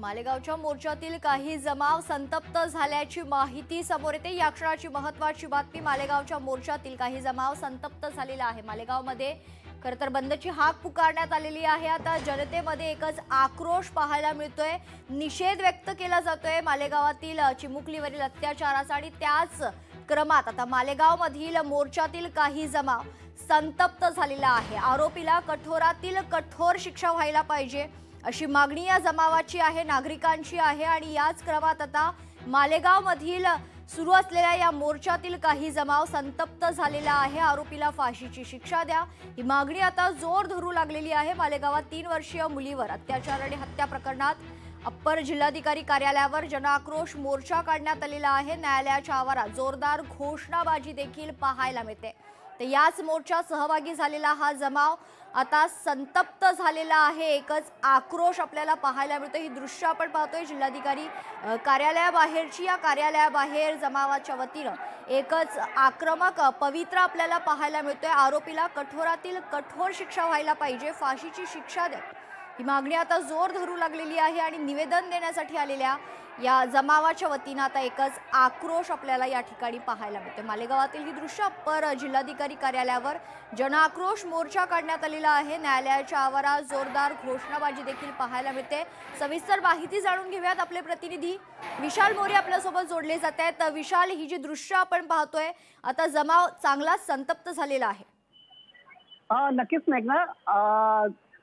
मालेगावच्या मोर्चातील काही जमाव संतप्त झाल्याची माहिती समोर येते। या क्षणाची महत्त्वाची बातमी, मालेगावच्या मोर्चातील काही जमाव संतप्त झालेला आहे। मालेगावमध्ये खरं तर बंदची हाक पुकारण्यात आलेली आहे। आता जनतेमध्ये एकच आक्रोश पाहायला मिळतोय, निषेध व्यक्त केला जातोय मालेगावातील चिमुकलीवरील अत्याचाराचा। आणि त्याच क्रमात आता मालेगावमधील मोर्चातील काही जमाव संतप्त झालेला आहे। आरोपीला कठोरातील कठोर शिक्षा व्हायला पाहिजे अशी मागणी या जमावाची आहे, नागरिकांची आहे। आणि याच क्रमात आता मालेगावमधील सुरू असलेल्या या मोर्चातील काही जमाव संतप्त झालेला आहे। आरोपीला फाशीची शिक्षा द्या ही मागणी आता जोर धरू लागलेली आहे। मालेगावात 3 वर्षीय मुलीवर अत्याचार आणि हत्या प्रकरणात अप्पर जिल्हाधिकारी कार्यालयावर जनआक्रोश मोर्चा काढण्यात आलेला आहे। न्यायालयाच्या आवारात जोरदार घोषणाबाजी देखील पाहायला मिळते। तर याच मोर्चात सहभागी झालेला हा जमाव आता संतप्त झालेला आहे। एकच आक्रोश आपल्याला पाहायला मिळतो। ही दृश्य आपण पाहतोय जिल्हाधिकारी कार्यालयाबाहेरची। या कार्यालयाबाहेर जमावाच्या वतीनं एकच आक्रमक पवित्र आपल्याला पाहायला मिळतोय। आरोपीला कठोरातील कठोर शिक्षा व्हायला पाहिजे, फाशीची शिक्षा द्या ही मागणी आता जोर धरू लागलेली आहे। आणि निवेदन देण्यासाठी आलेल्या या जमावाच्या वतीनं आता एकच आक्रोश आपल्याला या ठिकाणी पाहायला मिळते। मालेगावातील ही दृश्य अप्पर जिल्हाधिकारी कार्यालयावर जनआक्रोश मोर्चा काढण्यात आलेला आहे। न्यायालयाच्या आवारात जोरदार घोषणाबाजी देखील पाहायला मिळते। सविस्तर माहिती जाणून घेऊयात, आपले प्रतिनिधी विशाल मोरे आपल्यासोबत जोडले जात आहेत। विशाल, ही जी दृश्य आपण पाहतोय, आता जमाव चांगला संतप्त झालेला आहे। नक्कीच मेघना,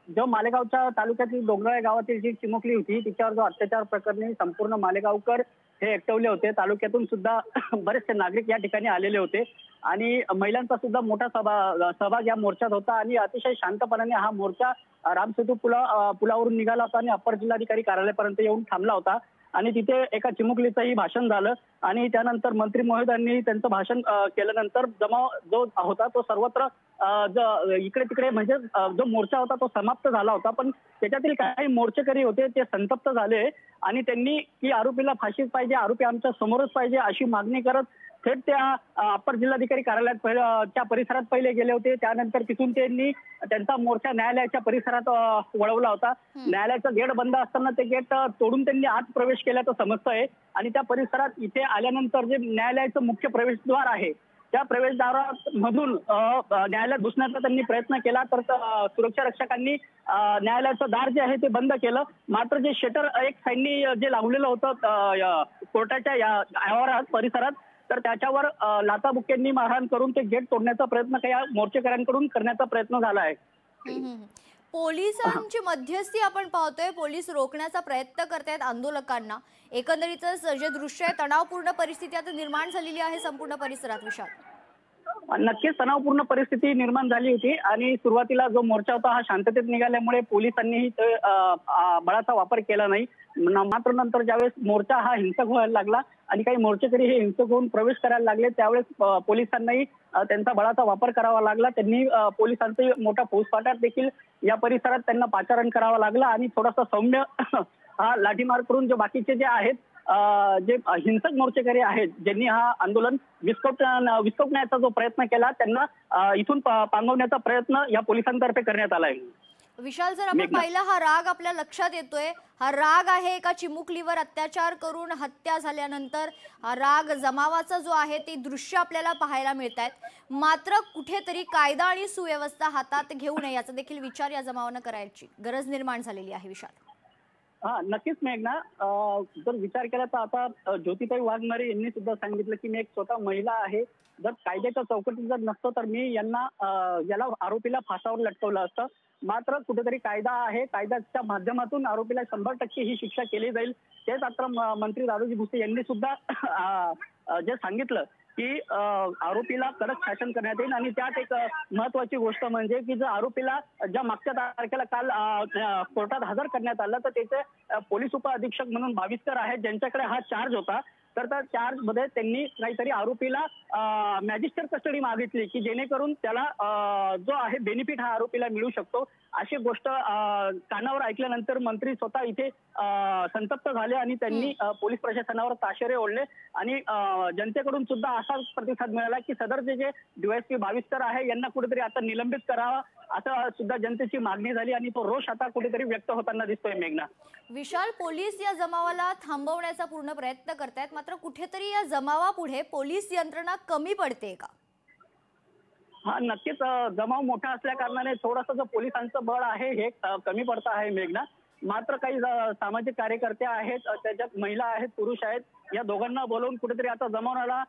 जो मालेगावच्या तालुक्यातील डोंगराळे गावातील जी चिमुकली होती तिच्यावर जो अत्याचार प्रकरणी संपूर्ण मालेगावकर हे एकवले होते। तालुक्यातून सुद्धा बरेचसे नागरिक या ठिकाणी आलेले होते आणि महिलांचा सुद्धा मोठा सहभाग या मोर्चात होता। आणि अतिशय शांतपणाने हा मोर्चा रामसेतू पुलावरून निघाला होता आणि अप्पर जिल्हाधिकारी कार्यालयापर्यंत येऊन थांबला होता। आणि तिथे एका चिमुकलीचंही भाषण झालं आणि त्यानंतर मंत्री महोदयांनी त्यांचं भाषण केल्यानंतर जमाव जो होता तो सर्वत्र इकडे तिकडे म्हणजे जो मोर्चा होता तो समाप्त झाला होता। पण त्याच्यातील काही मोर्चेकरी होते ते संतप्त झाले आणि त्यांनी की आरोपीला फाशीच पाहिजे, आरोपी आमच्या समोरच पाहिजे अशी मागणी करत थेट त्या अप्पर जिल्हाधिकारी कार्यालयात त्या परिसरात पहिले गेले होते। त्यानंतर तिथून त्यांनी त्यांचा मोर्चा न्यायालयाच्या परिसरात वळवला होता। न्यायालयाचं गेट बंद असताना ते गेट तोडून त्यांनी आत प्रवेश केल्याचं समजतंय। आणि त्या परिसरात इथे आल्यानंतर जे न्यायालयाचं मुख्य प्रवेशद्वार आहे त्या प्रवेशद्वारामधून न्यायालयात घुसण्याचा त्यांनी प्रयत्न केला, तर सुरक्षा रक्षकांनी न्यायालयाचं दार जे आहे ते बंद केलं। मात्र जे शटर एक साईडनी जे लावलेलं होतं कोर्टाच्या या आवारात परिसरात, तर त्याच्यावर लाथाबुक्क्यांनी मारहाण करून ते गेट तोडण्याचा प्रयत्न काही मोर्चेकऱ्यांकडून करण्याचा प्रयत्न झाला आहे। पोलिसांची मध्यस्थी आपण पाहतोय, पोलीस रोखण्याचा प्रयत्न करतायत आंदोलकांना। एकंदरीतच जे दृश्य आहे, तणावपूर्ण परिस्थिती आता निर्माण झालेली आहे संपूर्ण परिसरात। विशाल, नक्कीच तणावपूर्ण परिस्थिती निर्माण झाली होती आणि सुरुवातीला जो मोर्चा होता हा शांततेत निघाल्यामुळे पोलिसांनीही बळाचा वापर केला नाही। मात्र नंतर ज्यावेळेस मोर्चा हा हिंसक व्हायला लागला आणि काही मोर्चेकरी हे हिंसक होऊन प्रवेश करायला लागले, त्यावेळेस पोलिसांनाही त्यांचा बळाचा वापर करावा लागला। त्यांनी पोलिसांचा मोठा फौजफाटा देखील या परिसरात त्यांना पाचारण करावं लागलं आणि थोडासा सौम्य हा लाठीमार करून जे बाकीचे जे आहेत जे हिंसक मोर्चेकरी आहेत ज्यांनी हा आंदोलन विस्कटण्याचा जो प्रयत्न केला त्यांना इथून पांगवण्याचा प्रयत्न या पोलिसांतर्फे करण्यात आला आहे। विशाल, जर आपण पाहिलं, हा राग आपल्या लक्षात येतोय, हा राग आहे एका चिमुकलीवर अत्याचार करून हत्या झाल्यानंतर हा राग जमावाचा जो आहे ते दृश्य आपल्याला पाहायला मिळत आहेत। मात्र कुठेतरी कायदा आणि सुव्यवस्था हातात घेऊ नये याचा देखील विचार या जमावानं करायची गरज निर्माण झालेली आहे। विशाल, नक्कीच मेघना, जर विचार केला तर आता ज्योतिताई वाघमारे यांनी सुद्धा सांगितलं की मी एक स्वतः महिला आहे, जर कायद्याच्या चौकटीत जर नसतं तर मी याला आरोपीला फासावर लटकवलं असतं। मात्र कुठेतरी कायदा आहे, कायद्याच्या माध्यमातून आरोपीला 100% ही शिक्षा केली जाईल। तेच आता मंत्री दादाजी भुसे यांनी सुद्धा जे सांगितलं की आरोपीला कडक शासन करण्यात येईल। आणि त्यात एक महत्वाची गोष्ट म्हणजे की जर आरोपीला ज्या मागच्या तारखेला काल कोर्टात हजर करण्यात आलं तर त्याचे पोलीस उपअधीक्षक म्हणून भाविस्कर आहेत ज्यांच्याकडे हा चार्ज होता, तर त्या चार्ज मध्ये त्यांनी काहीतरी आरोपीला मॅजिस्ट्रेट कस्टडी मागितली की जेणेकरून त्याला जो आहे बेनिफिट हा आरोपीला मिळू शकतो। अशी गोष्ट कानावर ऐकल्यानंतर मंत्री स्वतः इथे संतप्त झाले आणि त्यांनी पोलीस प्रशासनावर ताशेरे ओढले आणि जनतेकडून सुद्धा असा प्रतिसाद मिळाला की सदरचे जे डीवायएसपी भाविस्कर आहे यांना कुठेतरी आता निलंबित करावा असं सुद्धा जनतेची मागणी झाली आणि तो रोष आता कुठेतरी व्यक्त होताना दिसतोय मेघना. विशाल, पोलीस या जमावाला थांबवण्याचा पूर्ण प्रयत्न करतायत, मात्र कुठेतरी या जमावापुढे पोलीस यंत्रणा कमी पडते का? हा, नक्कीच जमाव मोठा असल्या कारणाने थोडंसं जो पोलिसांचं बळ आहे हे कमी पडतं आहे मेघना. मात्र काही सामाजिक कार्यकर्ते आहेत, त्याच्यात महिला आहेत, पुरुष आहेत, या दोघांना बोलवून कुठेतरी आता जमावाला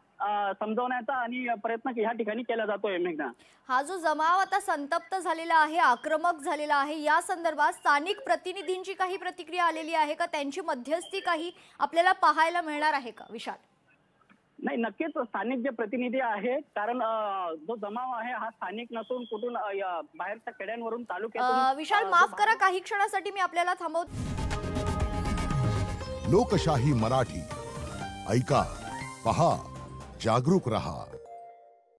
समजवण्याचा आणि प्रयत्न या ठिकाणी केला जातोय मेघना. हा जो जमाव आता संतप्त झालेला आहे, आक्रमक झालेला आहे, या संदर्भात स्थानिक प्रतिनिधींची काही प्रतिक्रिया आलेली आहे का? त्यांची मध्यस्थी काही आपल्याला पाहायला मिळणार आहे का विशाल? नाही, नक्कीच स्थानिक जे प्रतिनिधी आहेत, कारण जो जमाव आहे हा स्थानिक नसून कुठून बाहेरच्या खेड्यांवरून तालुक्यातून. विशाल, माफ करा, काही क्षणासाठी मी आपल्याला थांबवतो. लोकशाही मराठी ऐका, पहा, जागरूक रहा.